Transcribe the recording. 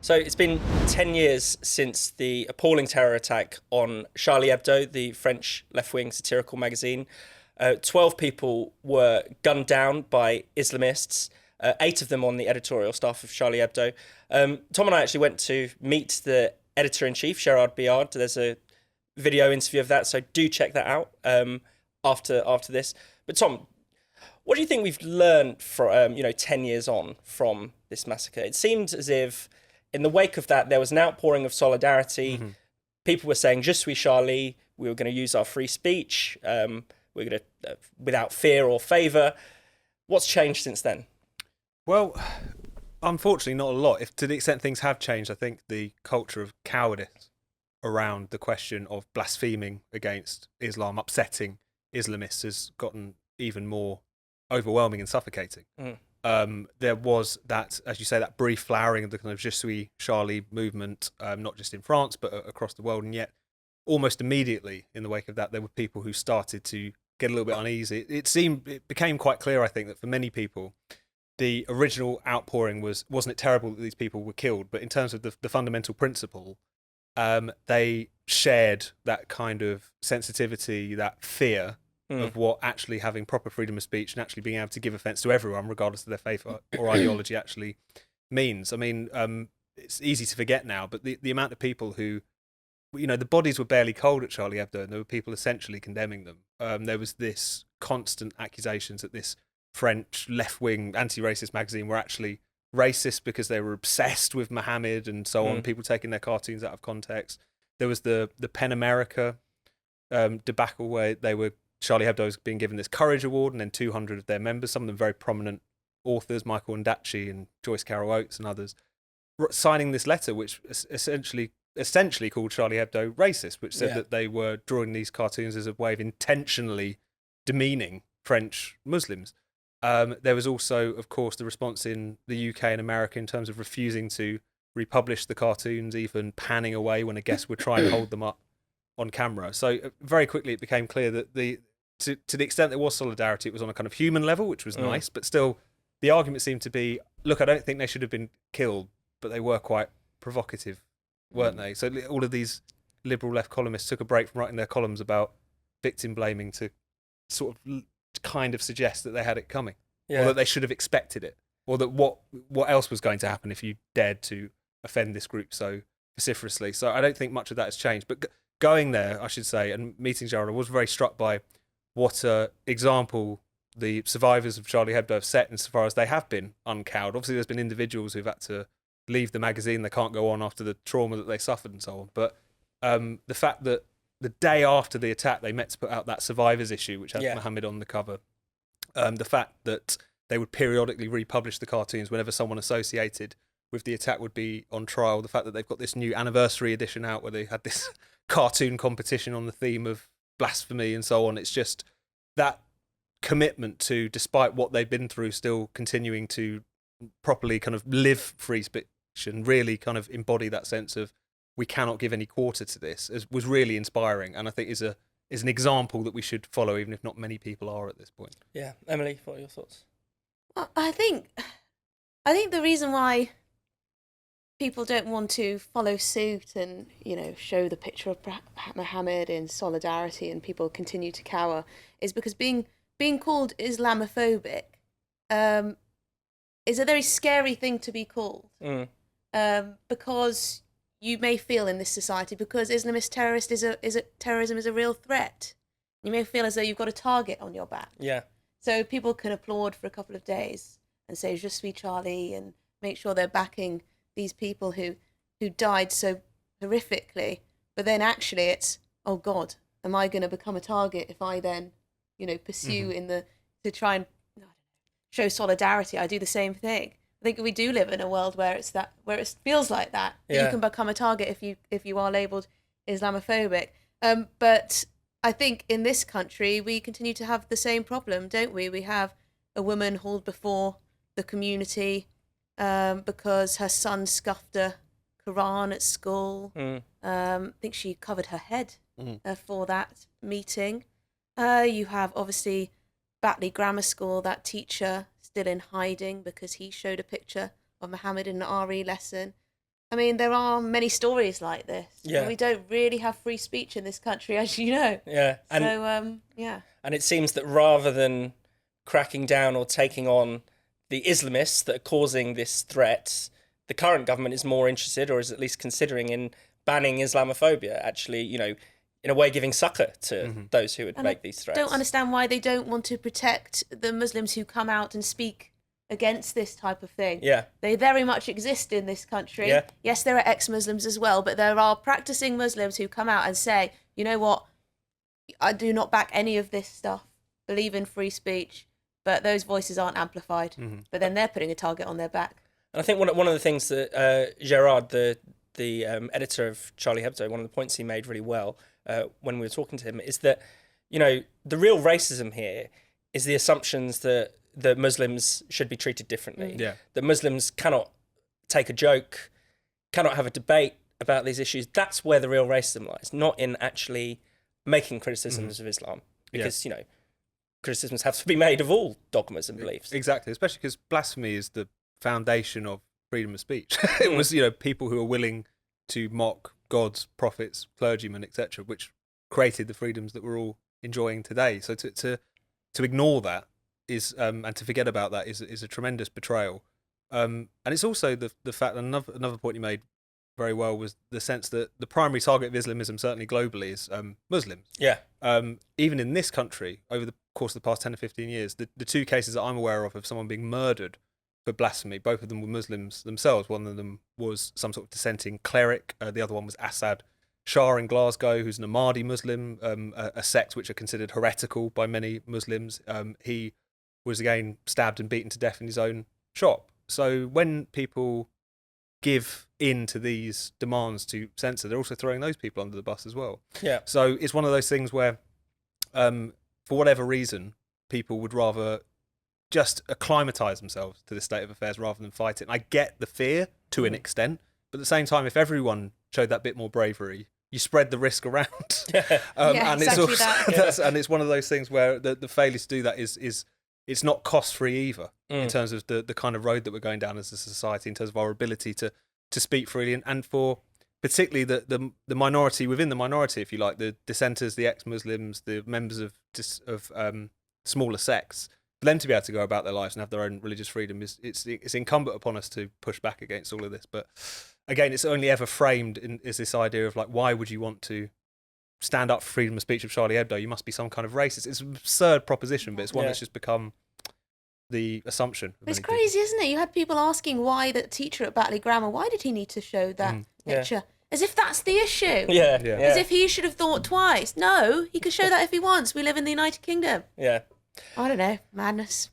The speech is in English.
So it's been 10 years since the appalling terror attack on Charlie Hebdo, the French left-wing satirical magazine. 12 people were gunned down by Islamists, 8 of them on the editorial staff of Charlie Hebdo. Tom and I actually went to meet the editor-in-chief, Gerard Biard. There's a video interview of that, so do check that out after this. But Tom, what do you think we've learned from 10 years on from this massacre? It seemed as if in the wake of that there was an outpouring of solidarity. Mm-hmm. People were saying "Je suis Charlie." We were going to use our free speech. We're going to without fear or favour. What's changed since then? Well, unfortunately, not a lot. If to the extent things have changed, I think the culture of cowardice around the question of blaspheming against Islam, upsetting Islamists, has gotten even more overwhelming and suffocating. There was that, as you say, that brief flowering of the kind of Je suis Charlie movement, not just in France, but across the world. And yet, almost immediately in the wake of that, there were people who started to get a little bit uneasy. It became quite clear, I think, that for many people, the original outpouring wasn't it terrible that these people were killed, but in terms of the fundamental principle, they shared that kind of sensitivity, that fear of what actually having proper freedom of speech and actually being able to give offence to everyone, regardless of their faith or ideology, actually means. I mean, it's easy to forget now, but the amount of people who, the bodies were barely cold at Charlie Hebdo, and there were people essentially condemning them. There was this constant accusations that this French left-wing anti-racist magazine were actually racist because they were obsessed with Mohammed and so on, people taking their cartoons out of context. There was the PEN America debacle where Charlie Hebdo was being given this Courage Award, and then 200 of their members, some of them very prominent authors, Michael Ondaatje and Joyce Carol Oates and others, signing this letter which essentially called Charlie Hebdo racist, which said that they were drawing these cartoons as a way of intentionally demeaning French Muslims. There was also, of course, the response in the UK and America in terms of refusing to republish the cartoons, even panning away when a guest would try and hold them up on camera. So very quickly it became clear that to the extent there was solidarity, it was on a kind of human level, which was nice, but still the argument seemed to be, look, I don't think they should have been killed, but they were quite provocative, weren't they? So all of these liberal left columnists took a break from writing their columns about victim blaming to sort of kind of suggest that they had it coming, or that they should have expected it, or that what else was going to happen if you dared to offend this group so vociferously. So I don't think much of that has changed. But going there, I should say, and meeting Gerard, I was very struck by what example the survivors of Charlie Hebdo have set insofar as they have been uncowed. Obviously, there's been individuals who've had to leave the magazine. They can't go on after the trauma that they suffered and so on. But the fact that the day after the attack, they met to put out that survivors issue, which had Mohammed on the cover. The fact that they would periodically republish the cartoons whenever someone associated with the attack would be on trial. The fact that they've got this new anniversary edition out where they had this cartoon competition on the theme of blasphemy and so on. It's just that commitment to, despite what they've been through, still continuing to properly kind of live free speech and really kind of embody that sense of we cannot give any quarter to this, was really inspiring, and I think is an example that we should follow, even if not many people are at this point. Yeah, Emily, what are your thoughts? Well, I think the reason why people don't want to follow suit and show the picture of Mohammed in solidarity and people continue to cower is because being called Islamophobic is a very scary thing to be called, because you may feel in this society, because Islamist terrorism is a real threat, you may feel as though you've got a target on your back. Yeah. So people can applaud for a couple of days and say "Je suis Charlie" and make sure they're backing these people who died so horrifically, but then actually it's, oh God, am I going to become a target if I then pursue to try and show solidarity? I do the same thing. I think we do live in a world where it feels like that. Yeah. You can become a target if you are labelled Islamophobic. But I think in this country we continue to have the same problem, don't we? We have a woman hauled before the community because her son scuffed a Quran at school. I think she covered her head for that meeting. You have obviously Batley Grammar School, that teacher still in hiding because he showed a picture of Mohammed in an RE lesson. I mean, there are many stories like this. Yeah. And we don't really have free speech in this country, as you know. Yeah. And, So, yeah. and it seems that rather than cracking down or taking on the Islamists that are causing this threat, the current government is more interested, or is at least considering, in banning Islamophobia, actually, you know, in a way giving succour to those who would make these threats. I don't understand why they don't want to protect the Muslims who come out and speak against this type of thing. Yeah. They very much exist in this country. Yeah. Yes, there are ex-Muslims as well, but there are practicing Muslims who come out and say, you know what, I do not back any of this stuff, believe in free speech, but those voices aren't amplified. But then they're putting a target on their back. And I think one of the things that Gerard, the editor of Charlie Hebdo, one of the points he made really well when we were talking to him is that, you know, the real racism here is the assumptions that Muslims should be treated differently. Yeah. That Muslims cannot take a joke, cannot have a debate about these issues. That's where the real racism lies, not in actually making criticisms of Islam. Because, you know, criticisms have to be made of all dogmas and beliefs. Exactly, especially because blasphemy is the foundation of freedom of speech. It was, you know, people who are willing to mock gods, prophets, clergymen, etc., which created the freedoms that we're all enjoying today. So to ignore that is and to forget about that is a tremendous betrayal. And it's also the fact that another point you made very well was the sense that the primary target of Islamism, certainly globally, is Muslims. Yeah. Even in this country, over the course of the past 10 or 15 years, the two cases that I'm aware of someone being murdered for blasphemy, both of them were Muslims themselves. One of them was some sort of dissenting cleric. The other one was Assad Shah in Glasgow, who's an Ahmadi Muslim, a sect which are considered heretical by many Muslims. He was again stabbed and beaten to death in his own shop. So when people give in to these demands to censor, they're also throwing those people under the bus as well. Yeah. So it's one of those things where, for whatever reason, people would rather just acclimatise themselves to this state of affairs rather than fight it. And I get the fear to an extent, but at the same time, if everyone showed that bit more bravery, you spread the risk around. And it's exactly also, that. and it's one of those things where the failure to do that is it's not cost-free either in terms of the kind of road that we're going down as a society, in terms of our ability to speak freely, and for particularly the minority within the minority, if you like, the dissenters, the ex-Muslims, the members of smaller sects, for them to be able to go about their lives and have their own religious freedom it's incumbent upon us to push back against all of this. But again, it's only ever framed as this idea of like, why would you want to stand up for freedom of speech of Charlie Hebdo? You must be some kind of racist. It's an absurd proposition, but it's one that's just become the assumption. It's crazy, isn't it? You had people asking why the teacher at Batley Grammar, why did he need to show that picture? As if that's the issue. Yeah. As if he should have thought twice. No, he could show that if he wants. We live in the United Kingdom. Yeah. I don't know. Madness.